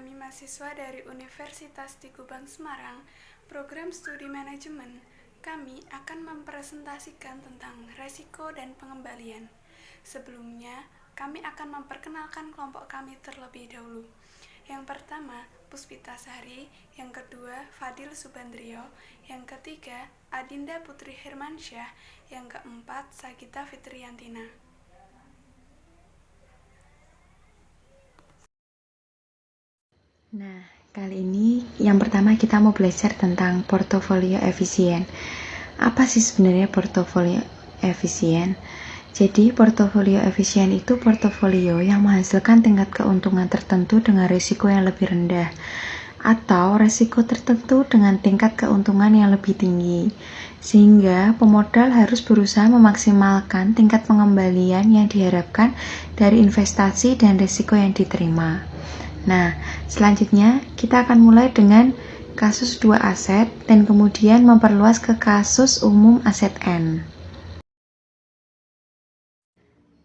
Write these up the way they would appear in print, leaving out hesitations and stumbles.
kami mahasiswa dari Universitas di Gubang, Semarang, program studi manajemen, kami akan mempresentasikan tentang resiko dan pengembalian. Sebelumnya, kami akan memperkenalkan kelompok kami terlebih dahulu. Yang pertama, Puspita Sari, yang kedua, Fadil Subandrio, yang ketiga, Adinda Putri Hermansyah, yang keempat, Sagita Fitriyantina. Nah, kali ini yang pertama kita mau belajar tentang portofolio efisien. Apa sih sebenarnya portofolio efisien? Jadi, portofolio efisien itu portofolio yang menghasilkan tingkat keuntungan tertentu dengan risiko yang lebih rendah, atau risiko tertentu dengan tingkat keuntungan yang lebih tinggi, sehingga pemodal harus berusaha memaksimalkan tingkat pengembalian yang diharapkan dari investasi dan risiko yang diterima. Nah, selanjutnya kita akan mulai dengan kasus 2 aset dan kemudian memperluas ke kasus umum aset N.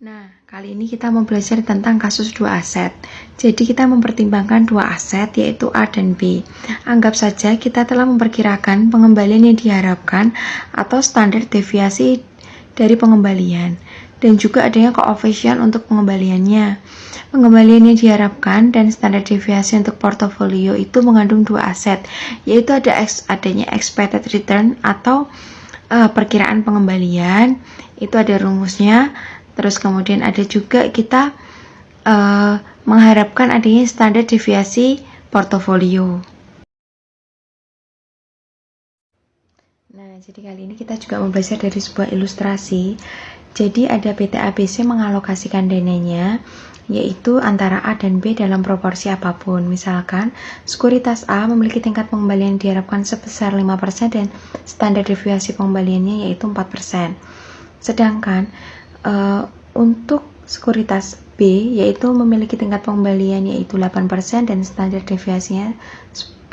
Nah, kali ini kita mau belajar tentang kasus 2 aset. Jadi kita mempertimbangkan 2 aset yaitu A dan B. Anggap saja kita telah memperkirakan pengembalian yang diharapkan atau standar deviasi dari pengembalian dan juga adanya koefisien untuk pengembaliannya. Pengembalian yang diharapkan dan standar deviasi untuk portofolio itu mengandung 2 aset, yaitu adanya expected return atau perkiraan pengembalian, itu ada rumusnya. Terus kemudian ada juga kita mengharapkan adanya standar deviasi portofolio. Nah, jadi kali ini kita juga mau belajar dari sebuah ilustrasi. Jadi ada PT ABC mengalokasikan dananya yaitu antara A dan B dalam proporsi apapun. Misalkan, sekuritas A memiliki tingkat pengembalian diharapkan sebesar 5% dan standar deviasi pengembaliannya yaitu 4%. Sedangkan untuk sekuritas B yaitu memiliki tingkat pengembalian yaitu 8% dan standar deviasinya 10%.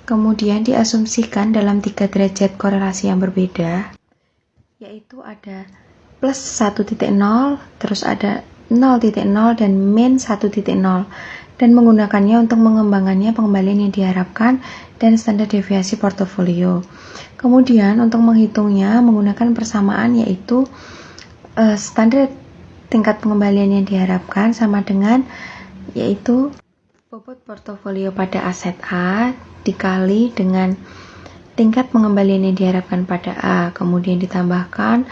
Kemudian diasumsikan dalam 3 derajat korelasi yang berbeda, yaitu ada plus 1.0, terus ada 0.0 dan min 1.0, dan menggunakannya untuk mengembangkannya pengembalian yang diharapkan dan standar deviasi portofolio. Kemudian untuk menghitungnya menggunakan persamaan yaitu standar tingkat pengembalian yang diharapkan sama dengan yaitu bobot portofolio pada aset A dikali dengan tingkat pengembalian yang diharapkan pada A, kemudian ditambahkan,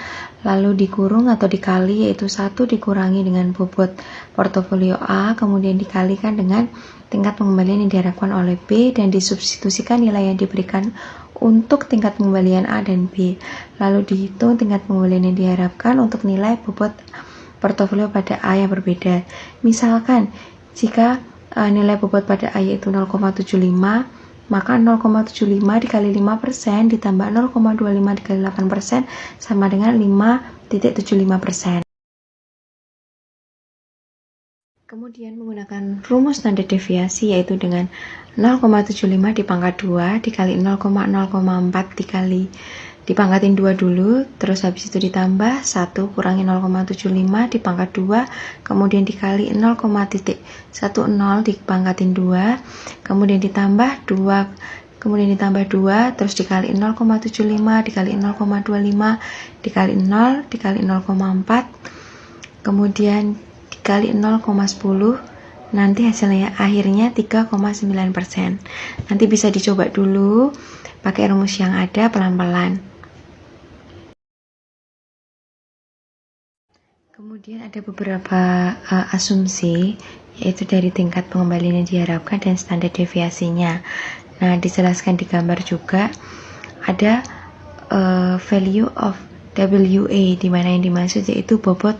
lalu dikurung atau dikali, yaitu 1 dikurangi dengan bobot portofolio A, kemudian dikalikan dengan tingkat pengembalian yang diharapkan oleh B, dan disubstitusikan nilai yang diberikan untuk tingkat pengembalian A dan B, lalu dihitung tingkat pengembalian yang diharapkan untuk nilai bobot portofolio pada A yang berbeda. Misalkan, jika nilai bobot pada A yaitu 0,75, maka 0,75 dikali 5% ditambah 0,25 dikali 8% sama dengan 5,75%. Kemudian menggunakan rumus standar deviasi yaitu dengan 0,75 dipangkat 2 dikali 0,04 dikali dipangkatin 2 dulu, terus habis itu ditambah 1 kurangi 0,75 dipangkat 2, kemudian dikali 0,10 dipangkatin 2, kemudian ditambah 2, kemudian ditambah 2, terus dikali 0,75 dikali 0,25 dikali 0 dikali 0,4, kemudian dikali 0,10, nanti hasilnya akhirnya 3,9%. Nanti bisa dicoba dulu pakai rumus yang ada pelan-pelan. Kemudian ada beberapa asumsi, yaitu dari tingkat pengembalian yang diharapkan dan standar deviasinya. Nah, dijelaskan di gambar juga ada value of WA, di mana yang dimaksud yaitu bobot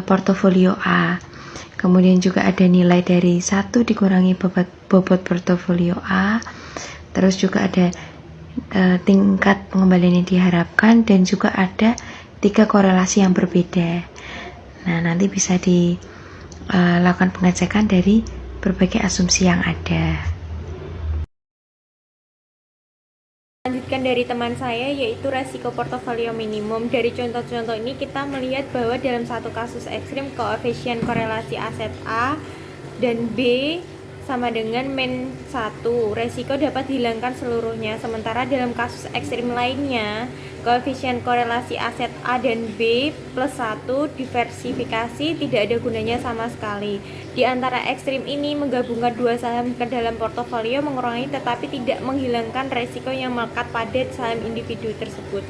portofolio A. Kemudian juga ada nilai dari 1 dikurangi bobot portofolio A. Terus juga ada tingkat pengembalian yang diharapkan dan juga ada 3 korelasi yang berbeda. Nah, nanti bisa dilakukan pengecekan dari berbagai asumsi yang ada. Lanjutkan dari teman saya yaitu resiko portofolio minimum. Dari contoh-contoh ini kita melihat bahwa dalam satu kasus ekstrim koefisien korelasi aset A dan B sama dengan min 1. Resiko dapat dihilangkan seluruhnya. Sementara dalam kasus ekstrim lainnya, koefisien korelasi aset A dan B plus 1 diversifikasi tidak ada gunanya sama sekali. Di antara ekstrim ini, menggabungkan dua saham ke dalam portofolio mengurangi tetapi tidak menghilangkan resiko yang melekat pada saham individu tersebut.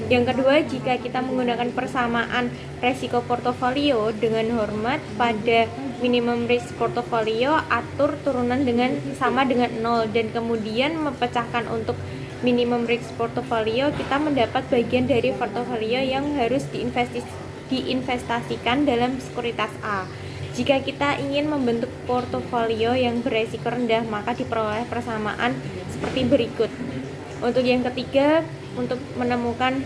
Yang kedua, jika kita menggunakan persamaan resiko portofolio dengan hormat pada minimum risk portofolio, atur turunan sama dengan 0 dan kemudian mempecahkan untuk minimum risk portofolio, kita mendapat bagian dari portofolio yang harus diinvestasikan dalam sekuritas A. Jika kita ingin membentuk portofolio yang beresiko rendah, maka diperoleh persamaan seperti berikut. Untuk yang ketiga, untuk menemukan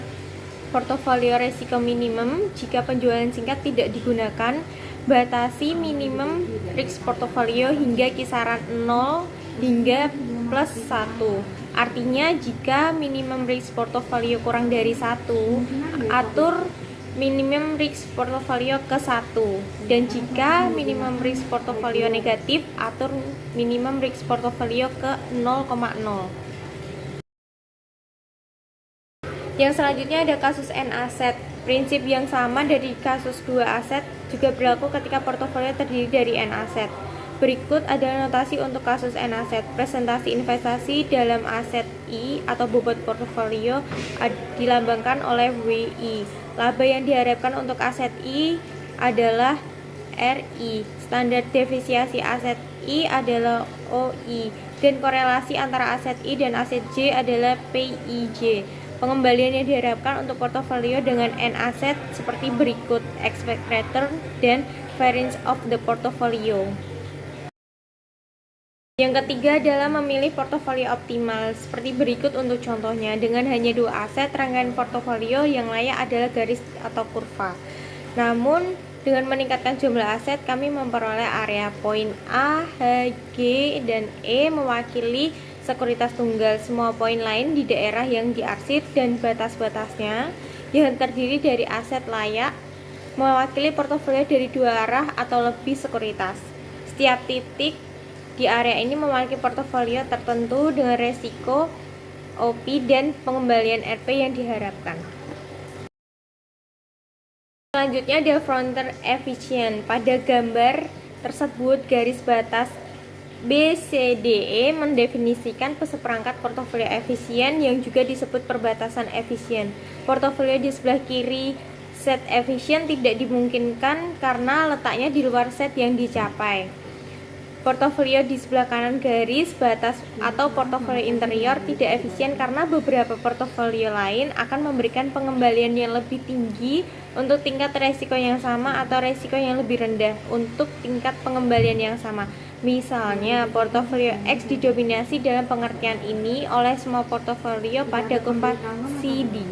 portofolio resiko minimum, jika penjualan singkat tidak digunakan, batasi minimum risk portofolio hingga kisaran 0 hingga plus 1. Artinya jika minimum risk portofolio kurang dari 1, atur minimum risk portofolio ke 1. Dan jika minimum risk portofolio negatif, atur minimum risk portofolio ke 0,0. Yang selanjutnya ada kasus N aset. Prinsip yang sama dari kasus 2 aset juga berlaku ketika portofolio terdiri dari N aset. Berikut adalah notasi untuk kasus N aset. Presentasi investasi dalam aset I atau bobot portofolio dilambangkan oleh WI. Laba yang diharapkan untuk aset I adalah RI. Standar defisiasi aset I adalah OI. Dan korelasi antara aset I dan aset J adalah PIJ. Pengembalian yang diharapkan untuk portofolio dengan N aset seperti berikut: expected return dan variance of the portfolio. Yang ketiga adalah memilih portofolio optimal seperti berikut untuk contohnya. Dengan hanya 2 aset, rangkaian portofolio yang layak adalah garis atau kurva. Namun dengan meningkatkan jumlah aset, kami memperoleh area poin A, H, G, dan E mewakili sekuritas tunggal. Semua poin lain di daerah yang diarsip dan batas-batasnya yang terdiri dari aset layak mewakili portofolio dari 2 arah atau lebih sekuritas. Setiap titik di area ini memiliki portofolio tertentu dengan resiko OP dan pengembalian RP yang diharapkan. Selanjutnya ada frontier efficient. Pada gambar tersebut garis batas BCDE mendefinisikan seperangkat portofolio efisien yang juga disebut perbatasan efisien. Portofolio di sebelah kiri set efisien tidak dimungkinkan karena letaknya di luar set yang dicapai. Portofolio di sebelah kanan garis batas atau portofolio interior tidak efisien karena beberapa portofolio lain akan memberikan pengembalian yang lebih tinggi untuk tingkat resiko yang sama atau resiko yang lebih rendah untuk tingkat pengembalian yang sama. Misalnya, portofolio X didominasi dalam pengertian ini oleh semua portofolio pada kurva CD.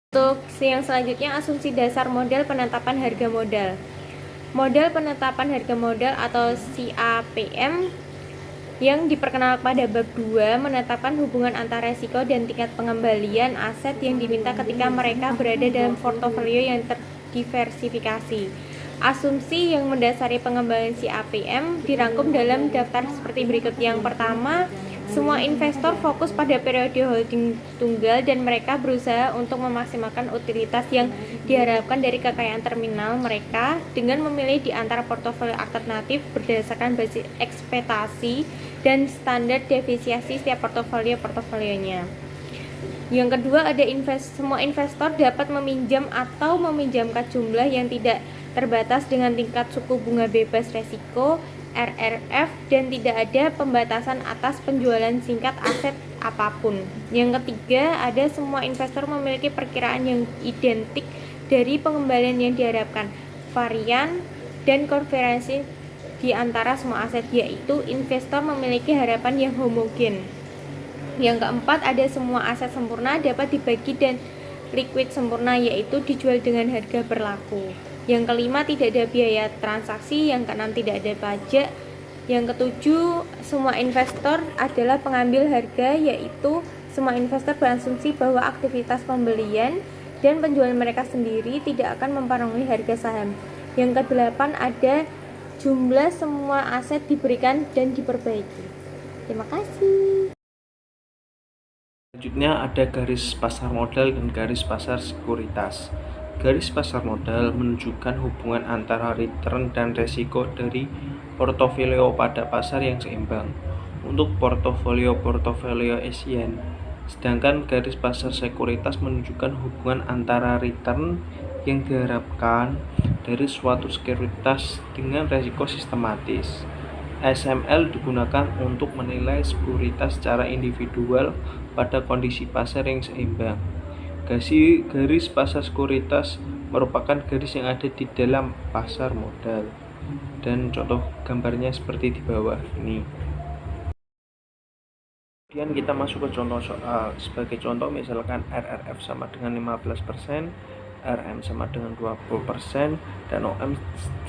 Untuk yang selanjutnya, asumsi dasar modal penetapan harga modal. Modal penetapan harga modal atau CAPM yang diperkenalkan pada bab 2 menetapkan hubungan antara resiko dan tingkat pengembalian aset yang diminta ketika mereka berada dalam portofolio yang terdiversifikasi. Asumsi yang mendasari pengembalian CAPM dirangkum dalam daftar seperti berikut. Yang pertama, semua investor fokus pada periode holding tunggal dan mereka berusaha untuk memaksimalkan utilitas yang diharapkan dari kekayaan terminal mereka dengan memilih di antara portofolio alternatif berdasarkan basis ekspektasi dan standar defisiasi setiap portofolionya. Yang kedua, ada semua investor dapat meminjam atau meminjamkan jumlah yang tidak terbatas dengan tingkat suku bunga bebas resiko RRF dan tidak ada pembatasan atas penjualan singkat aset apapun. Yang ketiga, ada semua investor memiliki perkiraan yang identik dari pengembalian yang diharapkan, varian dan konvergensi di antara semua aset, yaitu investor memiliki harapan yang homogen. Yang keempat, ada semua aset sempurna dapat dibagi dan liquid sempurna, yaitu dijual dengan harga berlaku. Yang kelima, tidak ada biaya transaksi. Yang keenam, tidak ada pajak. Yang ketujuh, semua investor adalah pengambil harga, yaitu semua investor berasumsi bahwa aktivitas pembelian dan penjualan mereka sendiri tidak akan mempengaruhi harga saham. Yang kedelapan, ada jumlah semua aset diberikan dan diperbaiki. Terima kasih. Selanjutnya ada garis pasar modal dan garis pasar sekuritas. Garis pasar modal menunjukkan hubungan antara return dan resiko dari portofolio pada pasar yang seimbang untuk portofolio Asian. Sedangkan garis pasar sekuritas menunjukkan hubungan antara return yang diharapkan dari suatu sekuritas dengan resiko sistematis. SML digunakan untuk menilai sekuritas secara individual pada kondisi pasar yang seimbang. Garis pasar sekuritas merupakan garis yang ada di dalam pasar modal. Dan contoh gambarnya seperti di bawah ini. Kemudian kita masuk ke contoh soal. Sebagai contoh misalkan RRF sama dengan 15%, RM sama dengan 20%, dan OM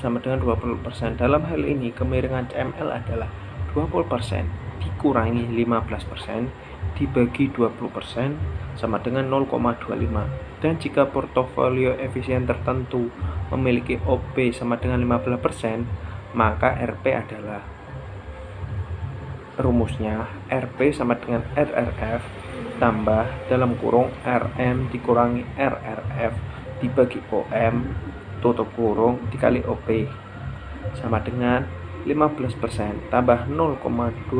sama dengan 20%. Dalam hal ini kemiringan CML adalah 20% dikurangi 15% dibagi 20% sama dengan 0,25. Dan jika portofolio efisien tertentu memiliki OP sama dengan 15%, maka RP adalah, rumusnya RP sama dengan RRF tambah dalam kurung RM dikurangi RRF dibagi OM tutup kurung dikali OP sama dengan 15% tambah 0,25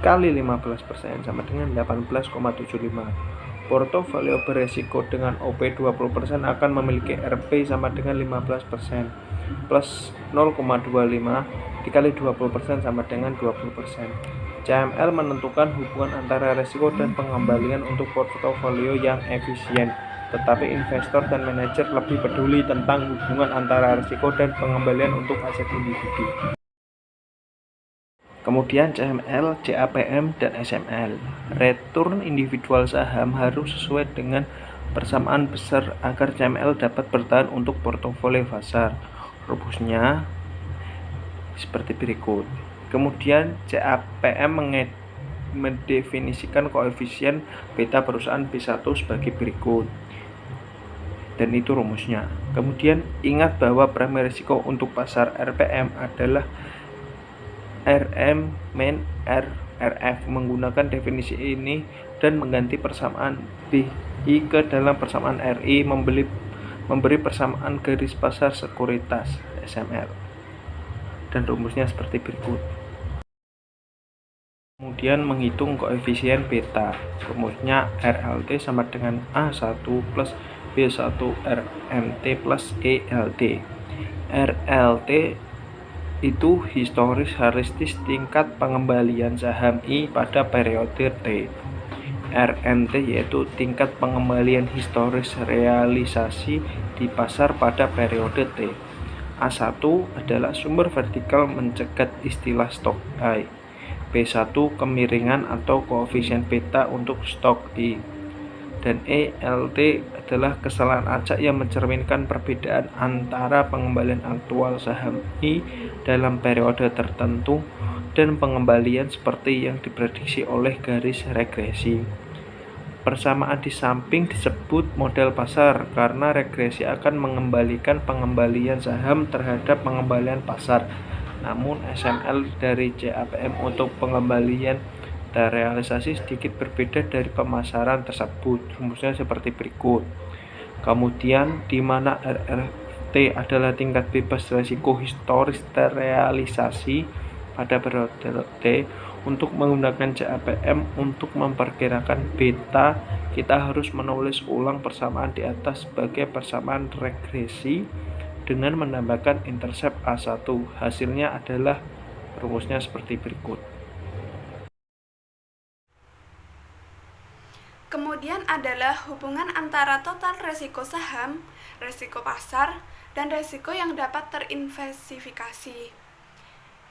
dikali 15% sama dengan 18,75. Portofolio beresiko dengan OP 20% akan memiliki RP sama dengan 15% plus 0,25 dikali 20% sama dengan 20%. CML menentukan hubungan antara resiko dan pengembalian untuk portofolio yang efisien, tetapi investor dan manajer lebih peduli tentang hubungan antara risiko dan pengembalian untuk aset individu. Kemudian CML, CAPM, dan SML. Return individual saham harus sesuai dengan persamaan besar agar CML dapat bertahan untuk portofolio pasar. Rumusnya seperti berikut. Kemudian CAPM mendefinisikan koefisien beta perusahaan B1 sebagai berikut. Dan itu rumusnya. Kemudian ingat bahwa premi risiko untuk pasar RPM adalah RM min RRF. Menggunakan definisi ini dan mengganti persamaan BI ke dalam persamaan RI memberi persamaan garis pasar sekuritas SML. Dan rumusnya seperti berikut. Kemudian menghitung koefisien beta. Rumusnya RLT sama dengan A1 plus B1 RMT plus ELT. RLT itu historis tingkat pengembalian saham I pada periode T. RMT yaitu tingkat pengembalian historis realisasi di pasar pada periode T. A1 adalah sumber vertikal mencegat istilah stok I. B1 kemiringan atau koefisien beta untuk stok I. Dan ELT adalah kesalahan acak yang mencerminkan perbedaan antara pengembalian aktual saham I dalam periode tertentu dan pengembalian seperti yang diprediksi oleh garis regresi. Persamaan di samping disebut model pasar karena regresi akan mengembalikan pengembalian saham terhadap pengembalian pasar. Namun SML dari CAPM untuk pengembalian dan realisasi sedikit berbeda dari pemasaran tersebut. Rumusnya seperti berikut. Kemudian di mana RRT adalah tingkat bebas risiko historis terrealisasi pada periode T, untuk menggunakan CAPM untuk memperkirakan beta, kita harus menulis ulang persamaan di atas sebagai persamaan regresi dengan menambahkan intercept A1. Hasilnya adalah rumusnya seperti berikut. Kemudian adalah hubungan antara total resiko saham, resiko pasar, dan resiko yang dapat terinvestasifikasi,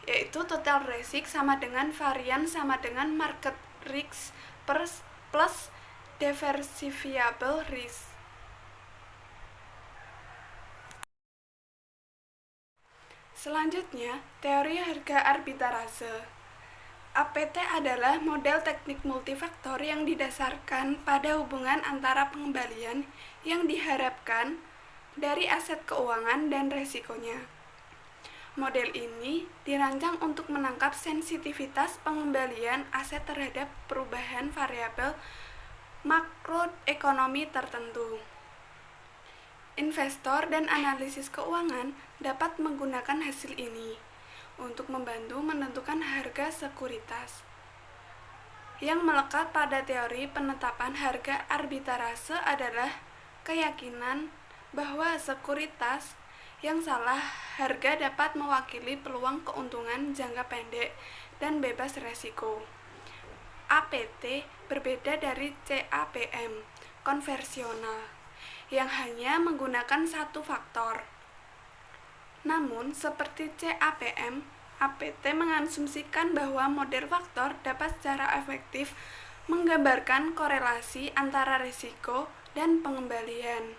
yaitu total risk sama dengan varian sama dengan market risk plus diversifiable risk. Selanjutnya, teori harga arbitrase. APT adalah model teknik multifaktor yang didasarkan pada hubungan antara pengembalian yang diharapkan dari aset keuangan dan resikonya. Model ini dirancang untuk menangkap sensitivitas pengembalian aset terhadap perubahan variabel makroekonomi tertentu. Investor dan analisis keuangan dapat menggunakan hasil ini untuk membantu menentukan harga sekuritas. Yang melekat pada teori penetapan harga arbitrase adalah keyakinan bahwa sekuritas yang salah harga dapat mewakili peluang keuntungan jangka pendek dan bebas resiko. APT berbeda dari CAPM konvensional yang hanya menggunakan satu faktor. Namun, seperti CAPM, APT mengasumsikan bahwa model faktor dapat secara efektif menggambarkan korelasi antara risiko dan pengembalian.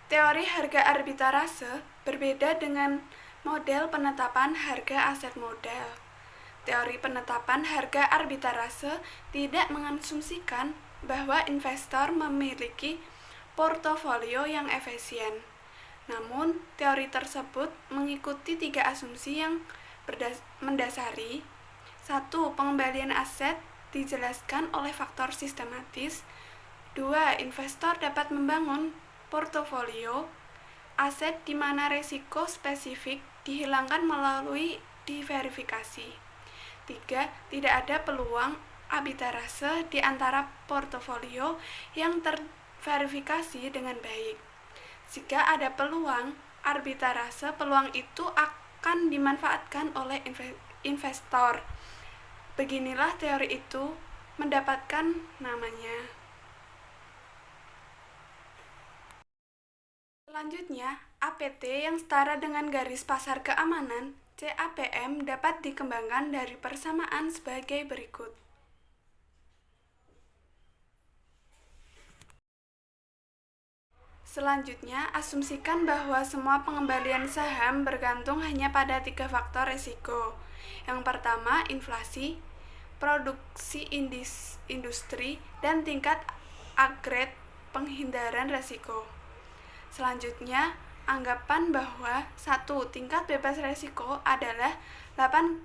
Teori harga arbitrase berbeda dengan model penetapan harga aset modal. Teori penetapan harga arbitrase tidak mengasumsikan bahwa investor memiliki portofolio yang efisien. Namun, teori tersebut mengikuti 3 asumsi yang mendasari. 1. Pengembalian aset dijelaskan oleh faktor sistematis. 2. Investor dapat membangun portofolio aset di mana risiko spesifik dihilangkan melalui diverifikasi. 3. Tidak ada peluang arbitrase di antara portofolio yang terverifikasi dengan baik. Jika ada peluang arbitrase, peluang itu akan dimanfaatkan oleh investor. Beginilah teori itu mendapatkan namanya. Selanjutnya, APT yang setara dengan garis pasar keamanan, CAPM, dapat dikembangkan dari persamaan sebagai berikut. Selanjutnya, asumsikan bahwa semua pengembalian saham bergantung hanya pada 3 faktor risiko. Yang pertama, inflasi, produksi industri, dan tingkat agregat penghindaran risiko. Selanjutnya, anggapan bahwa 1. Tingkat bebas risiko adalah 8%.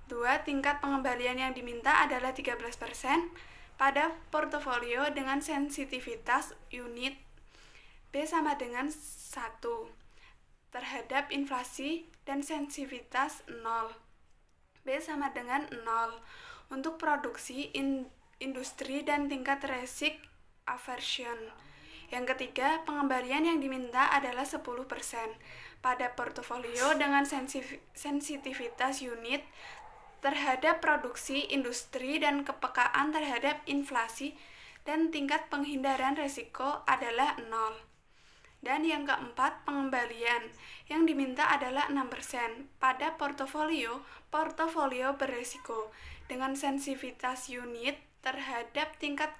2. Tingkat pengembalian yang diminta adalah 13% pada portofolio dengan sensitivitas unit B sama dengan 1 terhadap inflasi dan sensitivitas 0. B sama dengan 0 untuk produksi industri dan tingkat risk aversion. Yang ketiga, pengembalian yang diminta adalah 10% pada portofolio dengan sensitivitas unit terhadap produksi industri dan kepekaan terhadap inflasi dan tingkat penghindaran risiko adalah 0. Dan yang keempat, pengembalian yang diminta adalah 6% pada portofolio berisiko dengan sensitivitas unit terhadap tingkat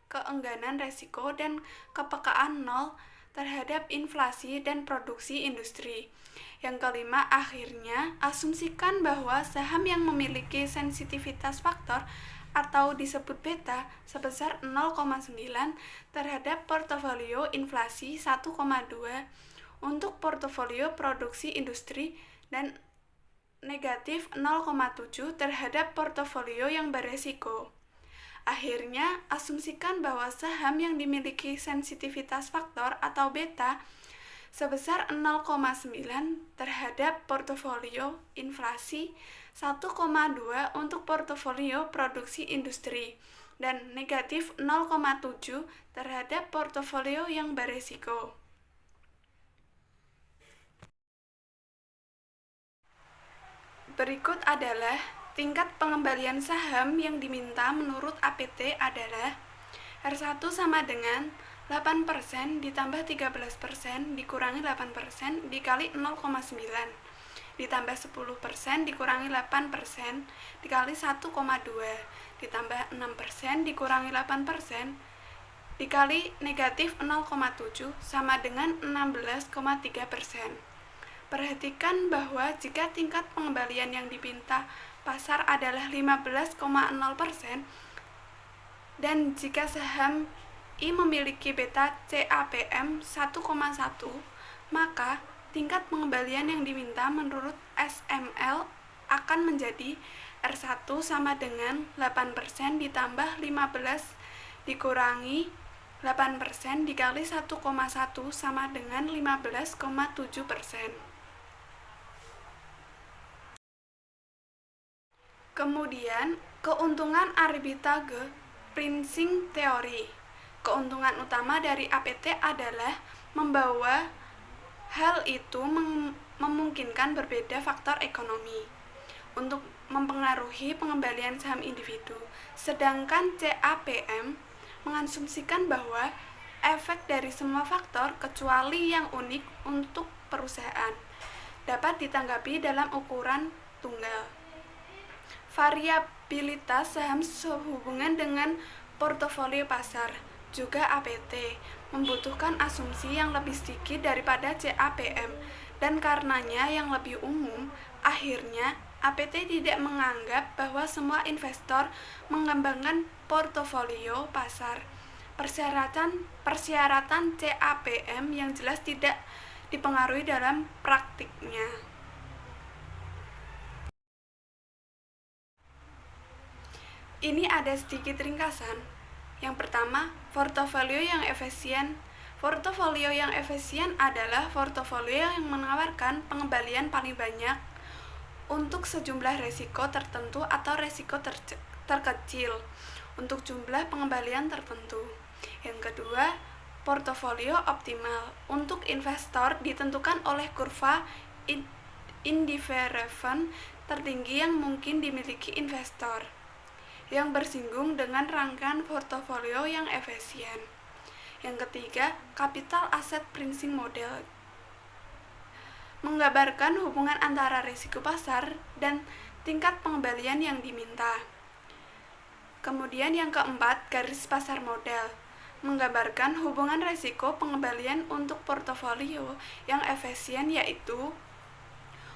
keengganan risiko dan kepekaan 0 terhadap inflasi dan produksi industri. Yang kelima, akhirnya, asumsikan bahwa saham yang memiliki sensitivitas faktor atau disebut beta sebesar 0,9 terhadap portofolio inflasi 1,2 untuk portofolio produksi industri dan negatif 0,7 terhadap portofolio yang beresiko. Akhirnya, asumsikan bahwa saham yang dimiliki sensitivitas faktor atau beta sebesar 0,9 terhadap portofolio inflasi 1,2 untuk portofolio produksi industri dan negatif 0,7 terhadap portofolio yang beresiko. Berikut adalah tingkat pengembalian saham yang diminta menurut APT adalah R1 sama dengan 8% ditambah 13% dikurangi 8% dikali 0,9 ditambah 10% dikurangi 8% dikali 1,2 ditambah 6% dikurangi 8% dikali negatif 0,7 sama dengan 16,3%. Perhatikan bahwa jika tingkat pengembalian yang dipinta pasar adalah 15,0% dan jika saham I memiliki beta CAPM 1,1, maka tingkat pengembalian yang diminta menurut SML akan menjadi R1 sama dengan 8% ditambah 15 dikurangi 8% dikali 1,1 sama dengan 15,7%. Kemudian, keuntungan arbitrage pricing teori. Keuntungan utama dari APT adalah membawa hal itu memungkinkan berbeda faktor ekonomi untuk mempengaruhi pengembalian saham individu. Sedangkan CAPM mengasumsikan bahwa efek dari semua faktor kecuali yang unik untuk perusahaan dapat ditanggapi dalam ukuran tunggal. Variabilitas saham sehubungan dengan portofolio pasar, juga APT, membutuhkan asumsi yang lebih sedikit daripada CAPM, dan karenanya yang lebih umum, akhirnya APT tidak menganggap bahwa semua investor mengembangkan portofolio pasar. Persyaratan CAPM yang jelas tidak dipengaruhi dalam praktiknya. Ini ada sedikit ringkasan. Yang pertama, portofolio yang efisien. Portofolio yang efisien adalah portofolio yang menawarkan pengembalian paling banyak untuk sejumlah risiko tertentu atau risiko terkecil untuk jumlah pengembalian tertentu. Yang kedua, portofolio optimal. Untuk investor ditentukan oleh kurva indifferent tertinggi yang mungkin dimiliki investor, yang bersinggung dengan rangkaian portofolio yang efisien. Yang ketiga, capital asset pricing model menggambarkan hubungan antara risiko pasar dan tingkat pengembalian yang diminta. Kemudian yang keempat, garis pasar model menggambarkan hubungan risiko pengembalian untuk portofolio yang efisien, yaitu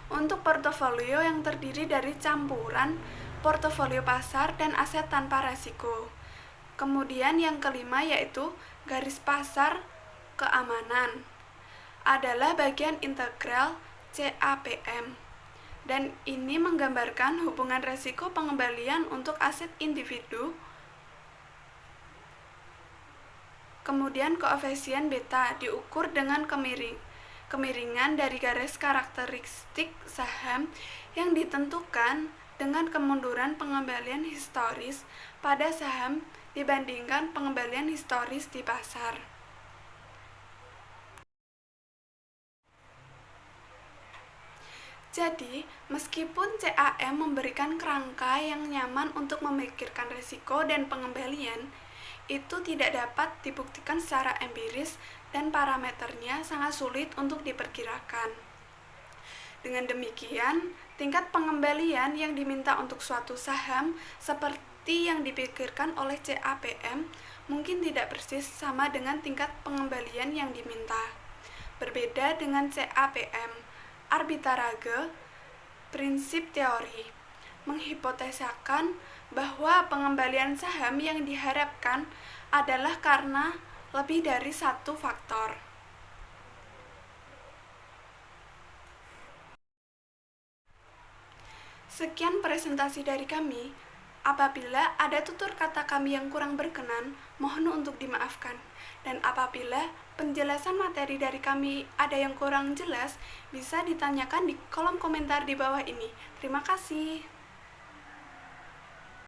untuk portofolio yang terdiri dari campuran portofolio pasar dan aset tanpa risiko. Kemudian yang kelima yaitu garis pasar keamanan adalah bagian integral CAPM, dan ini menggambarkan hubungan risiko pengembalian untuk aset individu. Kemudian koefisien beta diukur dengan kemiringan dari garis karakteristik saham yang ditentukan dengan kemunduran pengembalian historis pada saham dibandingkan pengembalian historis di pasar. Jadi, meskipun CAM memberikan kerangka yang nyaman untuk memikirkan risiko dan pengembalian, itu tidak dapat dibuktikan secara empiris dan parameternya sangat sulit untuk diperkirakan. Dengan demikian, tingkat pengembalian yang diminta untuk suatu saham seperti yang dipikirkan oleh CAPM mungkin tidak persis sama dengan tingkat pengembalian yang diminta. Berbeda dengan CAPM, arbitrage prinsip teori menghipotesakan bahwa pengembalian saham yang diharapkan adalah karena lebih dari satu faktor. Sekian presentasi dari kami. Apabila ada tutur kata kami yang kurang berkenan, mohon untuk dimaafkan. Dan apabila penjelasan materi dari kami ada yang kurang jelas, bisa ditanyakan di kolom komentar di bawah ini. Terima kasih.